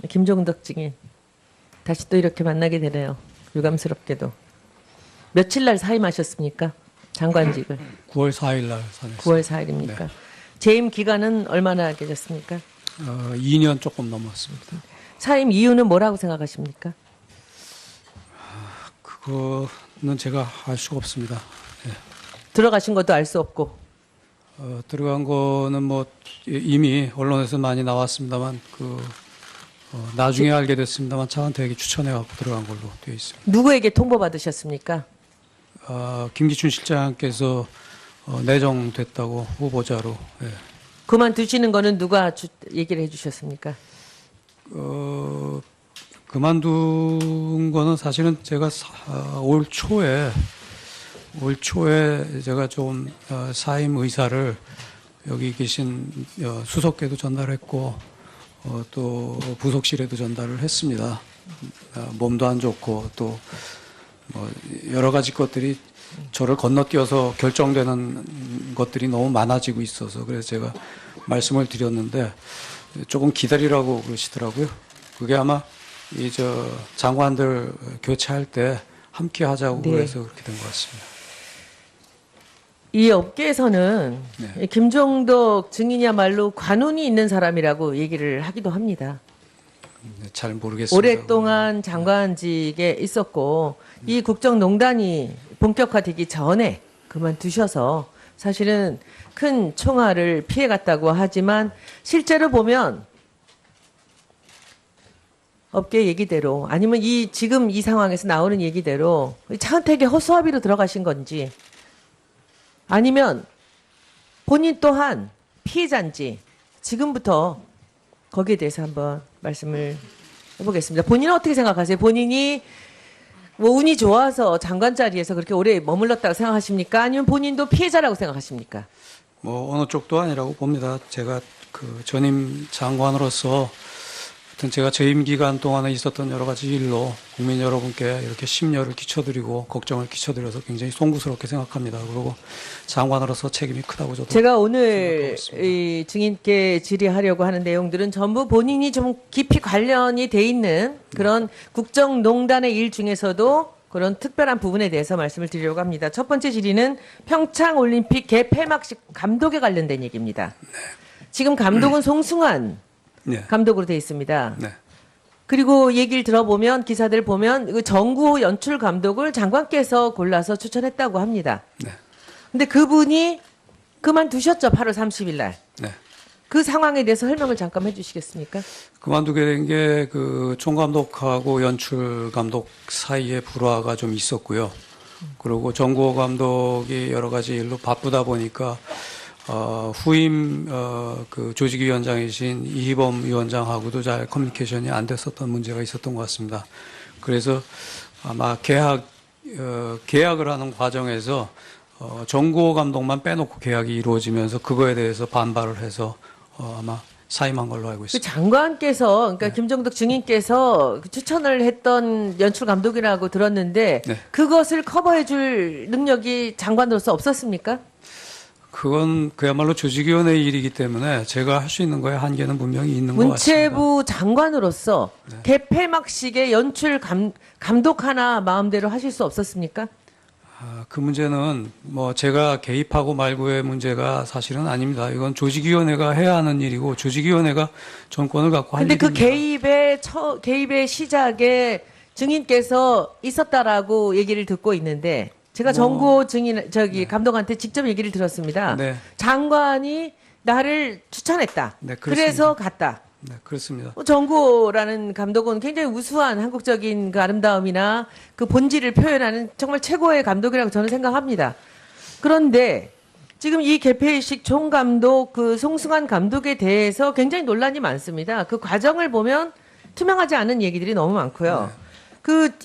김종덕 증인 다시 또 이렇게 만나게 되네요. 유감스럽게도. 며칠 날 사임하셨습니까? 장관직을. 9월 4일 날 선했습니다. 9월 4일입니까? 네. 재임 기간은 얼마나 계셨습니까? 2년 조금 넘었습니다. 사임 이유는 뭐라고 생각하십니까? 그거는 제가 알 수가 없습니다. 네. 들어가신 것도 알 수 없고. 들어간 거는 뭐 이미 언론에서 많이 나왔습니다만 나중에 알게 됐습니다만 차관택이 추천해 갖고 들어간 걸로 되어 있습니다. 누구에게 통보받으셨습니까? 김기춘 실장께서 내정됐다고 후보자로. 예. 그만두시는 거는 누가 얘기를 해주셨습니까? 그만둔 거는 사실은 제가 올 초에 제가 좀 사임 의사를 여기 계신 수석께도 전달했고 또 부속실에도 전달을 했습니다. 몸도 안 좋고 또 뭐 여러 가지 것들이 저를 건너뛰어서 결정되는 것들이 너무 많아지고 있어서 그래서 제가 말씀을 드렸는데 조금 기다리라고 그러시더라고요. 그게 아마 장관들 교체할 때 함께 하자고 네. 그래서 그렇게 된 것 같습니다. 이 업계에서는 네. 김종덕 증인이야말로 관운이 있는 사람이라고 얘기를 하기도 합니다. 잘 모르겠습니다. 오랫동안 장관직에 있었고 이 국정농단이 본격화되기 전에 그만두셔서 사실은 큰 총알을 피해갔다고 하지만 실제로 보면 업계 얘기대로 아니면 지금 이 상황에서 나오는 얘기대로 차은택의 허수아비로 들어가신 건지 아니면 본인 또한 피해자인지 지금부터 거기에 대해서 한번 말씀을 해보겠습니다. 본인은 어떻게 생각하세요? 본인이 뭐 운이 좋아서 장관 자리에서 그렇게 오래 머물렀다고 생각하십니까? 아니면 본인도 피해자라고 생각하십니까? 뭐 어느 쪽도 아니라고 봅니다. 제가 전임 장관으로서 하여튼 제가 재임 기간 동안에 있었던 여러 가지 일로 국민 여러분께 이렇게 심려를 끼쳐드리고 걱정을 끼쳐드려서 굉장히 송구스럽게 생각합니다. 그리고 장관으로서 책임이 크다고 저도 제가 오늘 생각하고 이 증인께 질의하려고 하는 내용들은 전부 본인이 좀 깊이 관련이 돼 있는 그런 국정농단의 일 중에서도 그런 특별한 부분에 대해서 말씀을 드리려고 합니다. 첫 번째 질의는 평창올림픽 개폐막식 감독에 관련된 얘기입니다. 지금 감독은 송승환 네. 감독으로 돼 있습니다. 네. 그리고 얘기를 들어보면 기사들 보면 그 정구호 연출 감독을 장관께서 골라서 추천했다고 합니다. 네. 근데 그분이 그만두셨죠. 8월 30일 날. 네. 그 상황에 대해서 설명을 잠깐 해주시겠습니까? 그만두게 된 게 총감독하고 연출 감독 사이에 불화가 좀 있었고요. 그리고 정구호 감독이 여러 가지 일로 바쁘다 보니까 후임 조직위원장이신 이희범 위원장하고도 잘 커뮤니케이션이 안 됐었던 문제가 있었던 것 같습니다. 그래서 아마 계약을 하는 과정에서 정구호 감독만 빼놓고 계약이 이루어지면서 그거에 대해서 반발을 해서 아마 사임한 걸로 알고 그 있습니다. 장관께서, 그러니까 김종덕 증인께서 추천을 했던 연출 감독이라고 들었는데 네. 그것을 커버해줄 능력이 장관으로서 없었습니까? 그건 그야말로 조직위원회 일이기 때문에 제가 할 수 있는 거에 한계는 분명히 있는 것 같습니다. 문체부 장관으로서 개폐막식의 연출 감독 하나 마음대로 하실 수 없었습니까? 그 문제는 뭐 제가 개입하고 말고의 문제가 사실은 아닙니다. 이건 조직위원회가 해야 하는 일이고 조직위원회가 전권을 갖고 할 근데 그 일입니다. 개입의 시작에 증인께서 있었다라고 얘기를 듣고 있는데 제가 정구호 감독한테 직접 얘기를 들었습니다. 네. 장관이 나를 추천했다. 네, 그래서 갔다. 네, 그렇습니다. 정구호라는 감독은 굉장히 우수한 한국적인 그 아름다움이나 그 본질을 표현하는 정말 최고의 감독이라고 저는 생각합니다. 그런데 지금 이 개폐식 총감독 그 송승환 감독에 대해서 굉장히 논란이 많습니다. 그 과정을 보면 투명하지 않은 얘기들이 너무 많고요.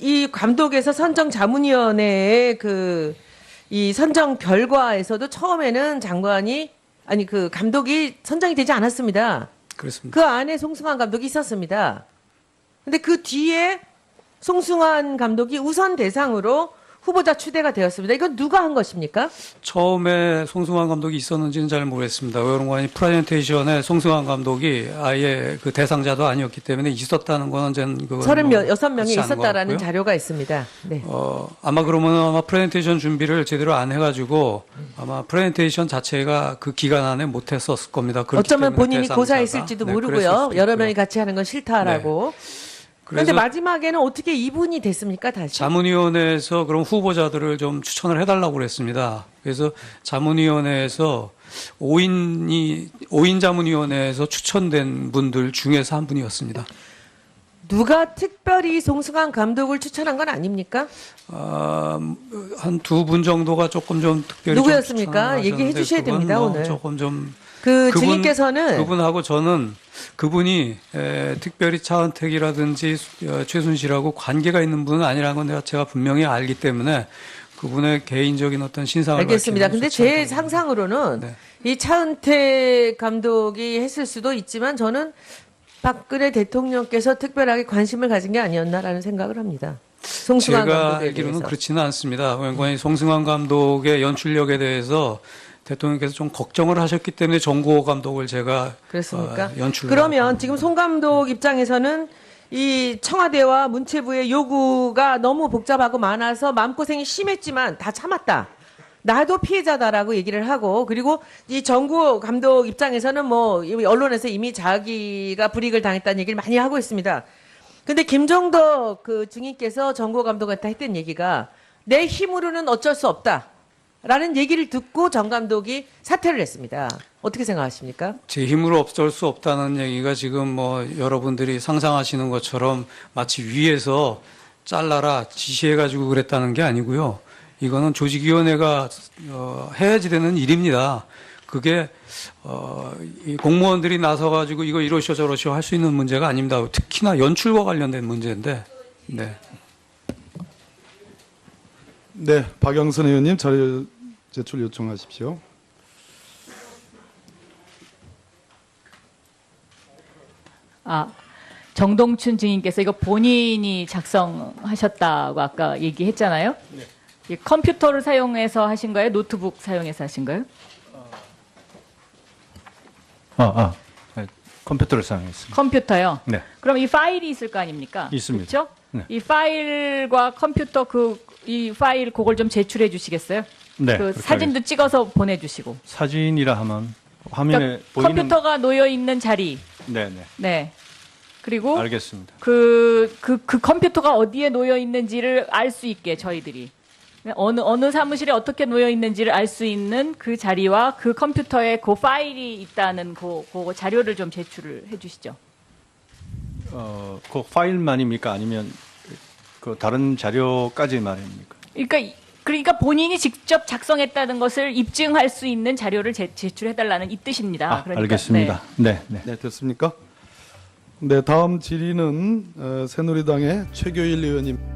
이 감독에서 선정 자문위원회의 이 선정 결과에서도 처음에는 그 감독이 선정이 되지 않았습니다. 그렇습니다. 그 안에 송승환 감독이 있었습니다. 근데 그 뒤에 송승환 감독이 우선 대상으로 후보자 추대가 되었습니다. 이건 누가 한 것입니까? 처음에 송승환 감독이 있었는지는 잘 모르겠습니다. 외교관이 프레젠테이션에 송승환 감독이 아예 그 대상자도 아니었기 때문에 있었다는 거는 저는 그건 36명이 그렇지 않은 것 있었다라는 같고요. 자료가 있습니다. 네. 아마 그러면 아마 프레젠테이션 준비를 제대로 안 해가지고 아마 프레젠테이션 자체가 그 기간 안에 못했었을 겁니다. 그렇기 어쩌면 때문에 본인이 대상자가. 고사했을지도 네, 모르고요. 그랬을 수도 여러 있고요. 명이 같이 하는 건 싫다라고. 그런데 그래서 마지막에는 어떻게 이분이 됐습니까? 다시. 자문위원회에서 그럼 후보자들을 좀 추천을 해달라고 그랬습니다. 그래서 자문위원회에서 5인 자문위원회에서 추천된 분들 중에서 한 분이었습니다. 누가 특별히 송승환 감독을 추천한 건 아닙니까? 한 두 분 정도가 조금 좀 특별히 누구였습니까? 좀 추천을 얘기해 하셨는데 주셔야 그건 됩니다, 뭐 오늘. 조금 좀 그 증인께서는 그분하고 저는 그분이 특별히 차은택이라든지 최순실하고 관계가 있는 분은 아니라는 건 제가 분명히 알기 때문에 그분의 개인적인 어떤 신상을 알겠습니다. 밝히는 근데 건 제 좋지 않다고 상상으로는 네. 이 차은택 감독이 했을 수도 있지만 저는 박근혜 대통령께서 특별하게 관심을 가진 게 아니었나라는 생각을 합니다. 송승환 제가 감독에 알기로는 대해서. 그렇지는 않습니다. 왜냐하면 송승환 감독의 연출력에 대해서 대통령께서 좀 걱정을 하셨기 때문에 정구호 감독을 제가 그렇습니까? 연출을 그러면 지금 송 감독 입장에서는 이 청와대와 문체부의 요구가 너무 복잡하고 많아서 마음고생이 심했지만 다 참았다. 나도 피해자다라고 얘기를 하고 그리고 이 정구호 감독 입장에서는 뭐 언론에서 이미 자기가 불이익을 당했다는 얘기를 많이 하고 있습니다. 근데 김종덕 그 증인께서 정구호 감독한테 했던 얘기가 내 힘으로는 어쩔 수 없다. 라는 얘기를 듣고 정 감독이 사퇴를 했습니다. 어떻게 생각하십니까? 제 힘으로 어쩔 수 없다는 얘기가 지금 뭐 여러분들이 상상하시는 것처럼 마치 위에서 잘라라 지시해가지고 그랬다는 게 아니고요. 이거는 조직위원회가 해야지 되는 일입니다. 그게 이 공무원들이 나서가지고 이거 이러시오 저러시오 할 수 있는 문제가 아닙니다. 특히나 연출과 관련된 문제인데. 네. 네, 박영선 의원님 자료 제출 요청하십시오. 정동춘 증인께서 이거 본인이 작성하셨다고 아까 얘기했잖아요. 네. 이 컴퓨터를 사용해서 하신 거예요? 노트북 사용해서 하신 거예요? 네, 컴퓨터를 사용했습니다. 컴퓨터요? 네. 그럼 이 파일이 있을 거 아닙니까? 있습니다. 그렇죠? 네. 이 파일과 컴퓨터 이 파일 그걸 좀 제출해 주시겠어요? 네. 그 그렇게 사진도 찍어서 보내주시고. 사진이라 하면 화면에 그러니까 보이는 컴퓨터가 놓여 있는 자리. 네네. 네. 그리고 알겠습니다. 그 컴퓨터가 어디에 놓여 있는지를 알 수 있게 저희들이 어느 사무실에 어떻게 놓여 있는지를 알 수 있는 그 자리와 그 컴퓨터에 그 파일이 있다는 그 자료를 좀 제출을 해주시죠. 그 파일만입니까? 아니면 그 다른 자료까지 말입니까? 그러니까 본인이 직접 작성했다는 것을 입증할 수 있는 자료를 제출해달라는 이 뜻입니다. 그러니까, 알겠습니다. 네. 네, 됐습니까? 네, 다음 질의는 새누리당의 최교일 의원님.